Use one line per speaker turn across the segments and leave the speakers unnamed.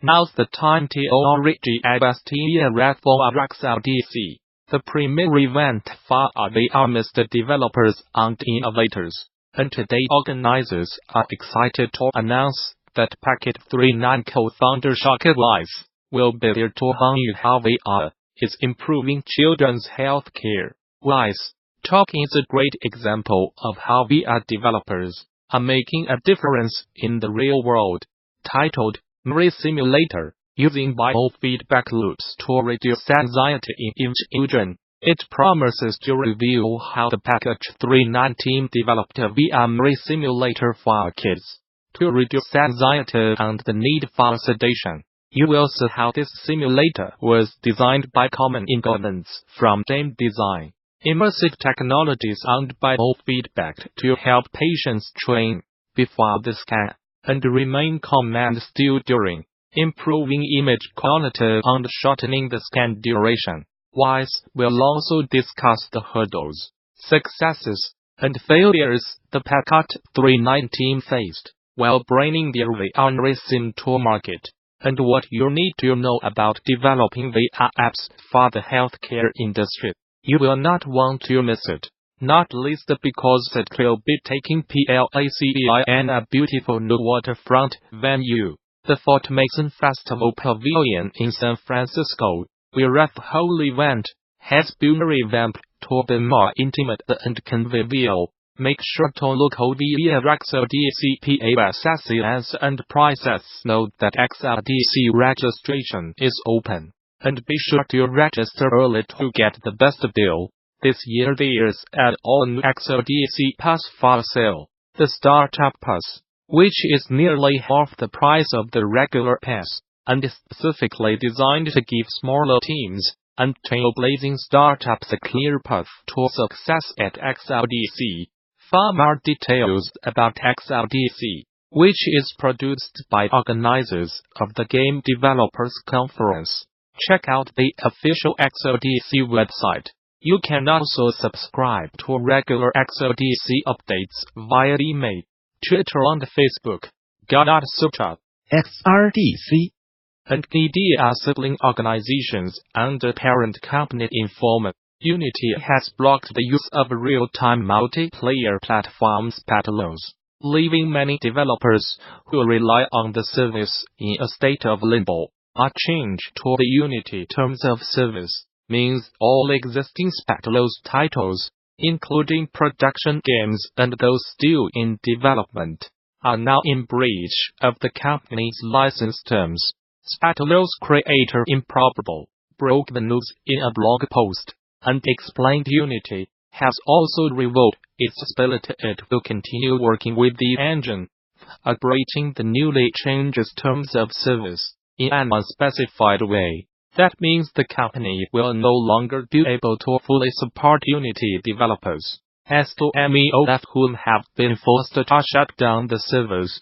Now's the time to origi red for XRDC. The premier event for the armist developers and innovators. And today organizers are excited to announce that Packet 39 co-founder Shaka Wise will be there to show you how VR is improving children's health care. Wise Talk is a great example of how VR developers are making a difference in the real world. Titled Memory Simulator, using biofeedback loops to reduce anxiety in children. It promises to reveal how the Packet 39 team developed a VR memory simulator for kids to reduce anxiety and the need for sedation. You will see how this simulator was designed by common ingredients from game design, immersive technologies and biofeedback to help patients train before the scan and remain calm still during, improving image quality and shortening the scan duration. Wise will also discuss the hurdles, successes, and failures the Packet 39 team faced while bringing their VR sim to market, and what you need to know about developing VR apps for the healthcare industry. You will not want to miss it, not least because it will be taking place in a beautiful new waterfront venue, the Fort Mason Festival Pavilion in San Francisco, where the whole event has been revamped to be more intimate and convivial. Make sure to look over the XRDC PASSES and prices. Note that XRDC registration is open, and be sure to register early to get the best deal. This year there's an all-new XRDC Pass for sale, the Startup Pass, which is nearly half the price of the regular pass, and is specifically designed to give smaller teams and trailblazing startups a clear path to success at XRDC. For more details about XRDC, which is produced by organizers of the Game Developers Conference, check out the official XRDC website. You can also subscribe to regular XRDC updates via email, Twitter and Facebook. Gamasutra,
XRDC,
and media sibling organizations and the parent company Informa. Unity has blocked the use of real-time multiplayer platform Spatelos, leaving many developers who rely on the service in a state of limbo. A change to the Unity terms of service means all existing Spatelos titles, including production games and those still in development, are now in breach of the company's license terms. Spatelos creator Improbable broke the news in a blog post and explained Unity has also revoked its ability to continue working with the engine, breaching the newly changed terms of service in an unspecified way. That means the company will no longer be able to fully support Unity developers, as to MEOF whom have been forced to shut down the servers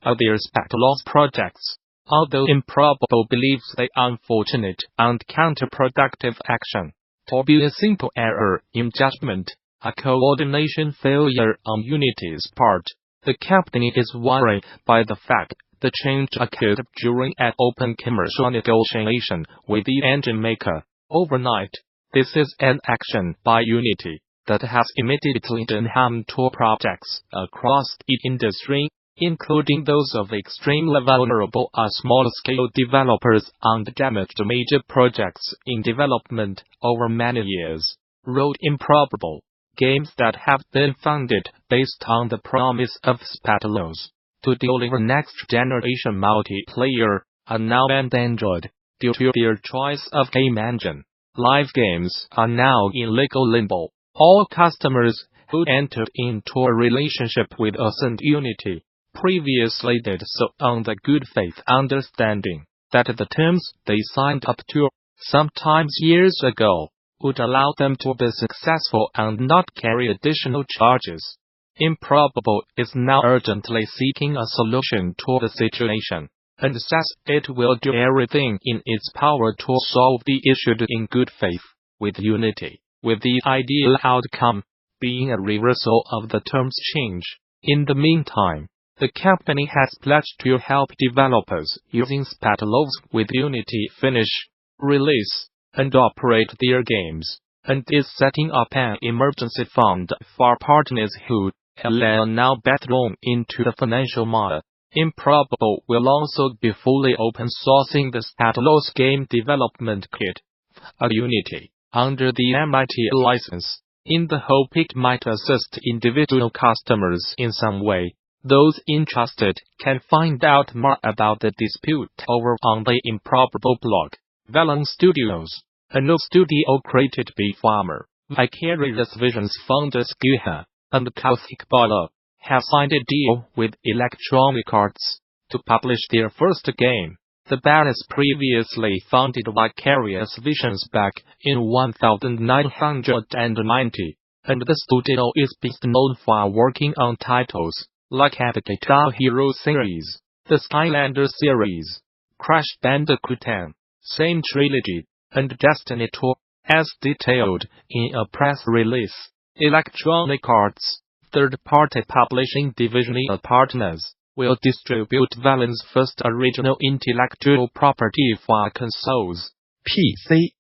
of their Spatelos projects. Although Improbable believes the unfortunate and counterproductive action to be a simple error in judgment, a coordination failure on Unity's part, the company is worried by the fact the change occurred during an open commercial negotiation with the engine maker. Overnight, this is an action by Unity that has immediately done harm to projects across the industry, including those of extremely vulnerable small-scale developers and damaged major projects in development over many years. Wrote Improbable, games that have been funded based on the promise of Spatelos to deliver next-generation multiplayer are now endangered due to their choice of game engine. Live games are now in legal limbo. All customers who entered into a relationship with us and Unity previously did so on the good faith understanding that the terms they signed up to, sometimes years ago, would allow them to be successful and not carry additional charges. Improbable is now urgently seeking a solution to the situation, and says it will do everything in its power to solve the issue in good faith with Unity, with the ideal outcome being a reversal of the terms change. In the meantime, the company has pledged to help developers using Spatlovs with Unity finish, release, and operate their games, and is setting up an emergency fund for partners who are now thrown into the financial mud. Improbable will also be fully open sourcing the Spatlovs game development kit, a Unity, under the MIT license, in the hope it might assist individual customers in some way. Those interested can find out more about the dispute over on the Improbable blog. Valen Studios, a new studio created by former Vicarious Visions founders Guha and Kauthik Bala, have signed a deal with Electronic Arts to publish their first game. The band previously founded Vicarious Visions back in 1990, and the studio is best known for working on titles like the Guitar Hero series, the Skylander series, Crash Bandicoot 10, Same Trilogy, and Destiny 2, as detailed in a press release. Electronic Arts, third-party publishing division partners, will distribute Valen's first original intellectual property for consoles,
PC,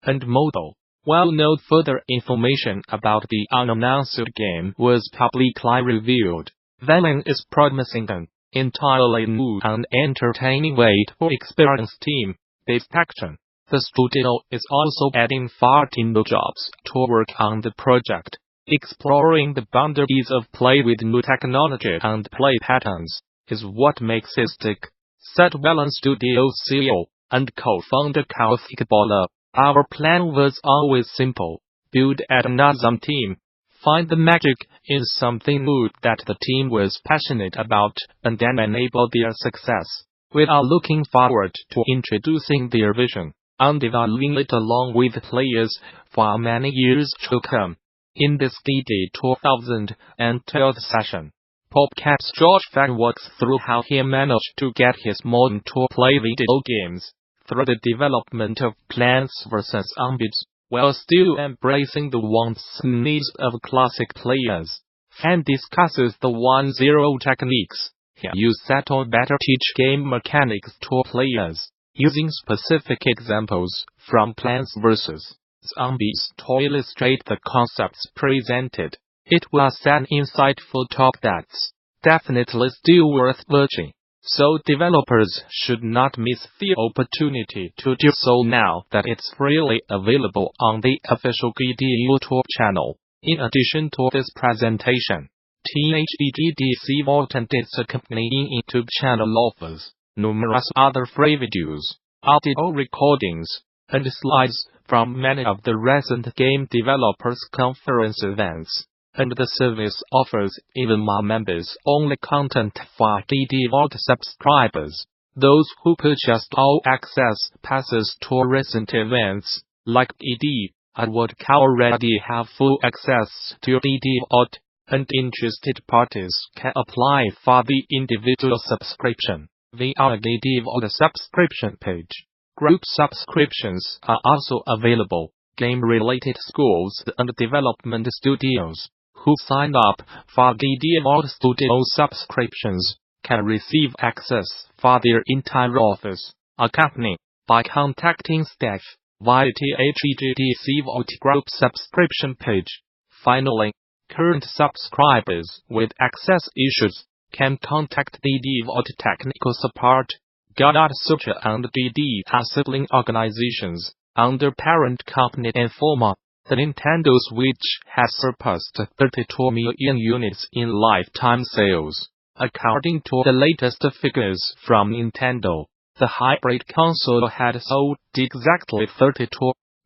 and mobile. While no further information about the unannounced game was publicly revealed, Valen is promising an entirely new and entertaining way to experience team-based action. The studio is also adding 14 new jobs to work on the project, exploring the boundaries of play with new technology and play patterns, is what makes it stick, said Valen Studios CEO and co-founder Kauthik Bala. Our plan was always simple: build an awesome team, find the magic in something new that the team was passionate about, and then enable their success. We are looking forward to introducing their vision and developing it along with players for many years to come. In this GD 2012 session, PopCap's George Fan walks through how he managed to get his modem to play video games through the development of Plants vs. Zombies, while still embracing the wants and needs of classic players. Fan discusses the 1-0 techniques he used to better teach game mechanics to players, using specific examples from Plants vs. Zombies to illustrate the concepts presented. It was an insightful talk that's definitely still worth watching, so developers should not miss the opportunity to do so now that it's freely available on the official GD YouTube channel. In addition to this presentation, XRDC Vault and its accompanying YouTube channel offers numerous other free videos, audio recordings, and slides from many of the recent game developers conference events, and the service offers even more members-only content for GD Vault subscribers. Those who purchased all access passes to recent events, like GD, would already have full access to GD Vault, and interested parties can apply for the individual subscription via a GD Vault subscription page. Group subscriptions are also available. Game-related schools and development studios who sign up for GD Vault Studio subscriptions can receive access for their entire office, accompanied by contacting staff via the XRDC Vault Group subscription page. Finally, current subscribers with access issues can contact GD Vault technical support. Gamasutra and GD are sibling organizations under parent company Informa. The Nintendo Switch has surpassed 32 million units in lifetime sales. According to the latest figures from Nintendo, the hybrid console had sold exactly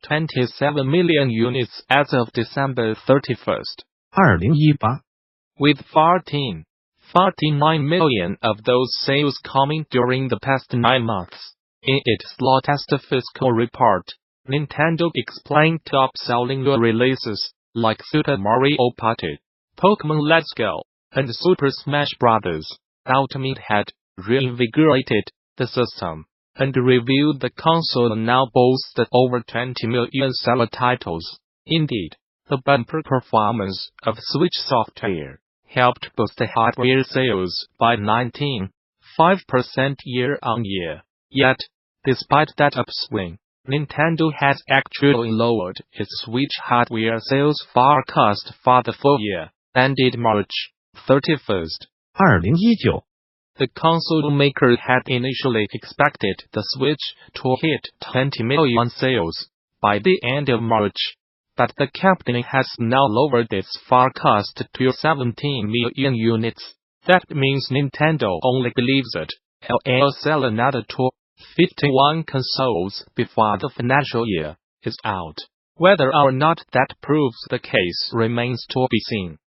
27 million units as of December 31st.
2018
With 49 million of those sales coming during the past 9 months. In its latest fiscal report, Nintendo explained top-selling releases like Super Mario Party, Pokemon Let's Go, and Super Smash Bros. Ultimate had reinvigorated the system, and revealed the console now boasts over 20 million seller titles. Indeed, the bumper performance of Switch software helped boost hardware sales by 19.5% year-on-year. Yet, despite that upswing, Nintendo has actually lowered its Switch hardware sales forecast for the full year, ended March 31st.
2019
The console maker had initially expected the Switch to hit 20 million sales by the end of March, but the company has now lowered its forecast to 17 million units. That means Nintendo only believes it will sell another 251 consoles before the financial year is out. Whether or not that proves the case remains to be seen.